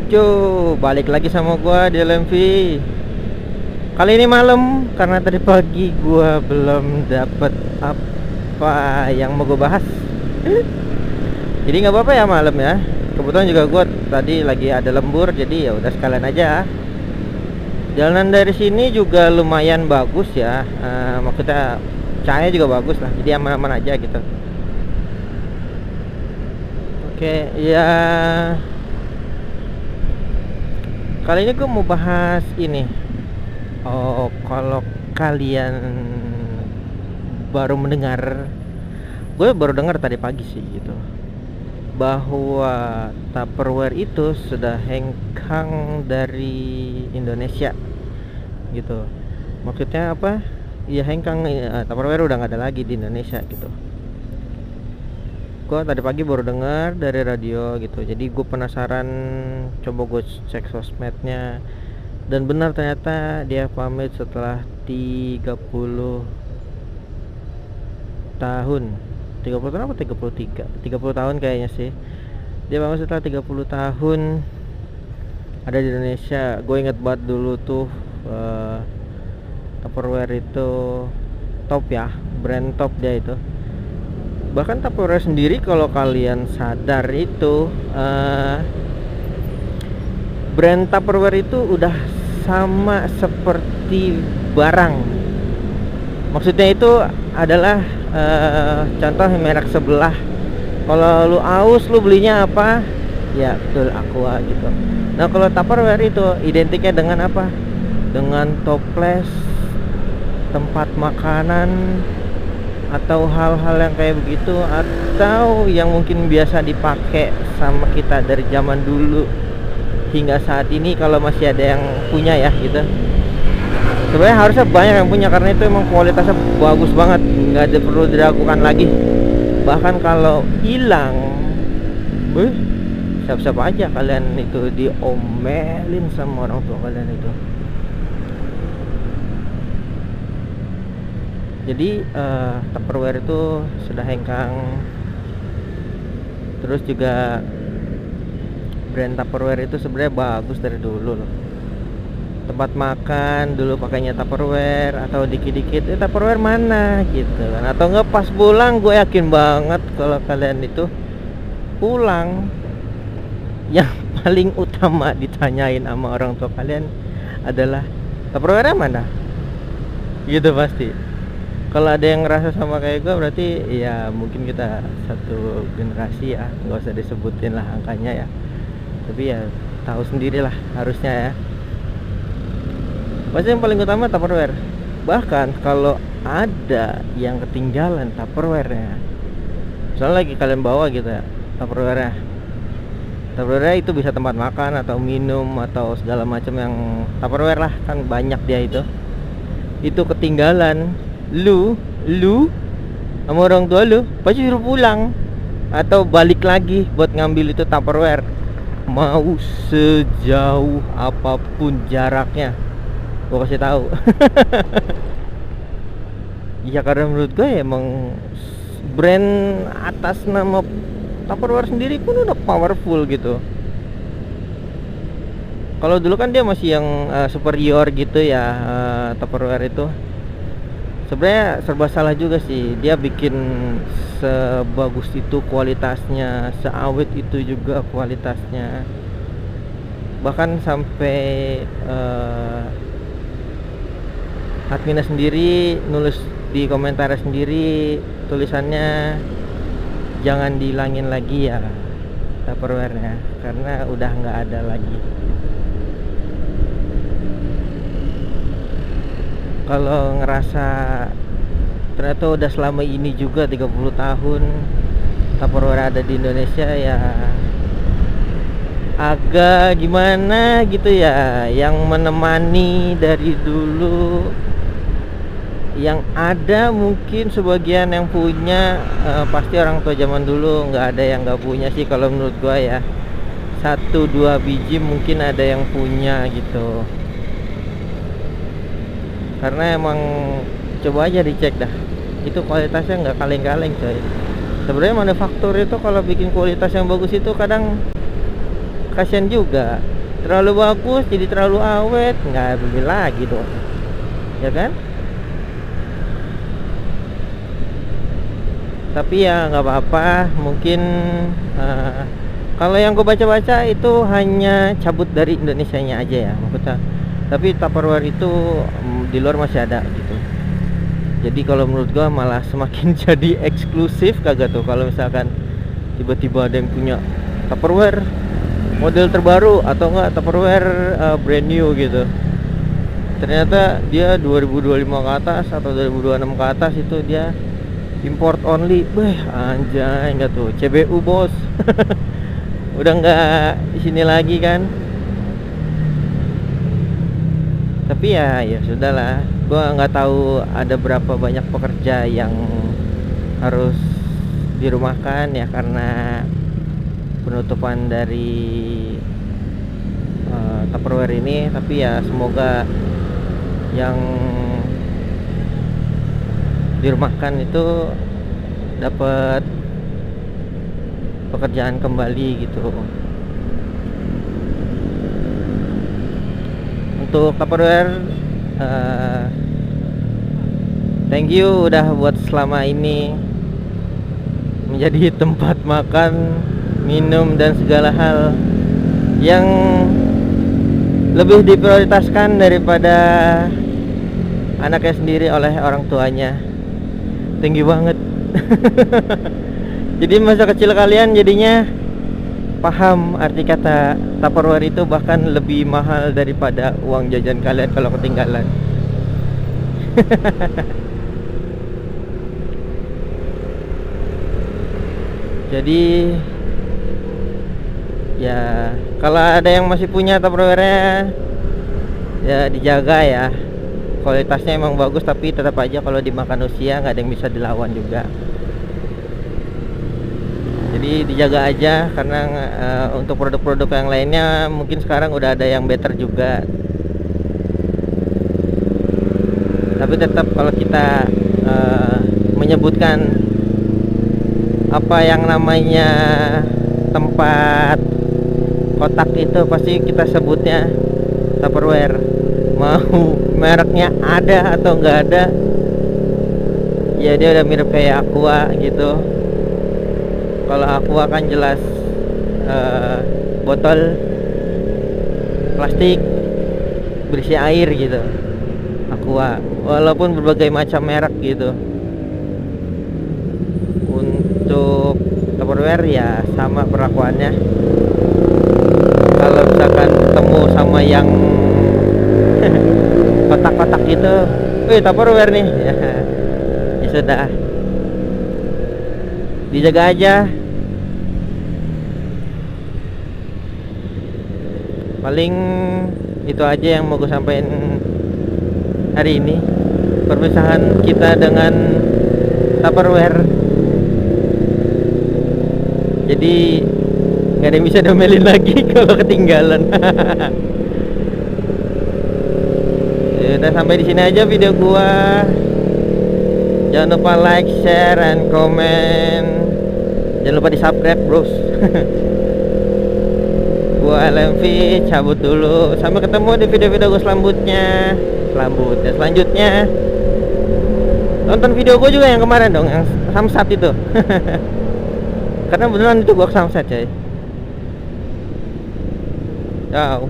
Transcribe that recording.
Balik lagi sama gua di LMV. Kali ini malam karena tadi pagi gua belum dapet apa yang mau gua bahas. Jadi nggak apa-apa ya malam ya. Kebetulan juga gua tadi lagi ada lembur, jadi ya udah sekalian aja. Jalanan dari sini juga lumayan bagus ya. Maksudnya cahaya juga bagus lah. Jadi aman-aman aja gitu. Oke, ya. Kali ini gue mau bahas ini. Oh, kalau kalian baru mendengar, gue baru dengar tadi pagi sih gitu, bahwa Tupperware itu sudah hengkang dari Indonesia gitu. Maksudnya apa? Ya hengkang, Tupperware udah nggak ada lagi di Indonesia gitu. Gue tadi pagi baru dengar dari radio gitu, jadi gue penasaran, coba gue cek sosmednya, dan benar ternyata dia pamit setelah 30 tahun. 30 tahun apa 33? 30 tahun kayaknya sih. Dia pamit setelah 30 tahun ada di Indonesia. Gue inget banget dulu tuh, Tupperware itu top ya, brand top dia itu. Bahkan Tupperware sendiri kalau kalian sadar itu, brand Tupperware itu udah sama seperti barang. Maksudnya itu adalah, contoh merek sebelah. Kalau lu aus, lu belinya apa? Ya betul, Aqua gitu. Nah kalau Tupperware itu identiknya dengan apa? Dengan toples, tempat makanan, atau hal-hal yang kayak begitu, atau yang mungkin biasa dipakai sama kita dari zaman dulu hingga saat ini kalau masih ada yang punya ya gitu. Sebenarnya harusnya banyak yang punya karena itu emang kualitasnya bagus banget, nggak ada perlu diragukan lagi. Bahkan kalau hilang, siap-siap aja kalian itu diomelin sama orang tua kalian itu. Jadi Tupperware itu sudah hengkang. Terus juga brand Tupperware itu sebenarnya bagus dari dulu loh. Tempat makan dulu pakainya Tupperware, atau dikit-dikit Tupperware mana gitu kan. Atau enggak pas pulang, gue yakin banget kalau kalian itu pulang, yang paling utama ditanyain sama orang tua kalian adalah Tupperware mana gitu pasti. Kalau ada yang ngerasa sama kayak gue, berarti ya mungkin kita satu generasi ya, nggak usah disebutin lah angkanya ya, tapi ya tahu sendirilah harusnya ya. Pasti yang paling utama Tupperware. Bahkan kalau ada yang ketinggalan Tupperware-nya, misalnya lagi kalian bawa gitu ya Tupperware-nya, Tupperware itu bisa tempat makan atau minum atau segala macam yang Tupperware lah, kan banyak dia itu ketinggalan, lu sama orang tua lu pasti suruh pulang atau balik lagi buat ngambil itu Tupperware, mau sejauh apapun jaraknya, gua kasih tahu. Ya karena menurut gue emang brand atas nama Tupperware sendiri pun udah powerful gitu. Kalau dulu kan dia masih yang superior gitu ya, Tupperware itu. Sebenarnya serba salah juga sih, dia bikin sebagus itu kualitasnya, seawet itu juga kualitasnya. Bahkan sampai adminnya sendiri nulis di komentar sendiri, tulisannya jangan dihilangin lagi ya Tupperware-nya, karena udah nggak ada lagi. Kalau ngerasa ternyata udah selama ini juga 30 tahun Tupperware ada di Indonesia, ya agak gimana gitu ya. Yang menemani dari dulu yang ada mungkin sebagian yang punya, pasti orang tua zaman dulu. Nggak ada yang nggak punya sih kalau menurut gua ya. 1-2 biji mungkin ada yang punya gitu. Karena emang coba aja dicek dah, itu kualitasnya nggak kaleng-kaleng coy. Sebenarnya manufaktur itu kalau bikin kualitas yang bagus itu kadang kasihan juga. terlalu bagus jadi terlalu awet, nggak beli lagi dong, ya kan? Tapi ya nggak apa-apa, mungkin kalau yang gue baca-baca itu hanya cabut dari Indonesianya aja ya maksudnya. Tapi Tupperware itu di luar masih ada gitu. Jadi kalau menurut gue malah semakin jadi eksklusif kagak tuh kalau misalkan tiba-tiba ada yang punya Tupperware model terbaru atau enggak Tupperware brand new gitu. Ternyata dia 2025 ke atas atau 2026 ke atas itu dia import only. Beh, anjay, enggak tuh CBU bos. Udah enggak di sini lagi kan. Tapi ya sudahlah. Gua nggak tahu ada berapa banyak pekerja yang harus dirumahkan ya karena penutupan dari Tupperware ini. Tapi ya semoga yang dirumahkan itu dapat pekerjaan kembali gitu. Untuk Tupperware thank you udah buat selama ini menjadi tempat makan, minum dan segala hal yang lebih diprioritaskan daripada anaknya sendiri oleh orang tuanya. Tinggi banget. Jadi masa kecil kalian jadinya paham arti kata Tupperware itu bahkan lebih mahal daripada uang jajan kalian kalau ketinggalan. Jadi ya kalau ada yang masih punya Tupperware-nya ya dijaga ya. Kualitasnya emang bagus tapi tetap aja kalau dimakan usia nggak ada yang bisa dilawan juga. Jadi dijaga aja karena untuk produk-produk yang lainnya mungkin sekarang udah ada yang better juga. Tapi tetap kalau kita menyebutkan apa yang namanya tempat kotak itu pasti kita sebutnya Tupperware. Mau mereknya ada atau nggak ada, ya dia udah mirip kayak Aqua gitu. Kalau Aqua kan jelas botol plastik berisi air gitu, Aqua. Walaupun berbagai macam merek gitu. Untuk Tupperware ya sama perlakuannya. Kalau misalkan ketemu sama yang kotak-kotak gitu, wih Tupperware nih, ya sudah, dijaga aja. Paling itu aja yang mau gue sampaikan hari ini, perpisahan kita dengan Tupperware. Jadi gak ada yang bisa domelin lagi kalau ketinggalan. Udah sampai di sini aja video gua. Jangan lupa like, share, and comment. Jangan lupa di subscribe bros. Gua LMV cabut dulu. Sampai ketemu di video-video gua selanjutnya. Selanjutnya tonton video gua juga yang kemarin dong, yang samsat itu. Karena beneran itu gua samsat coy. Ciao.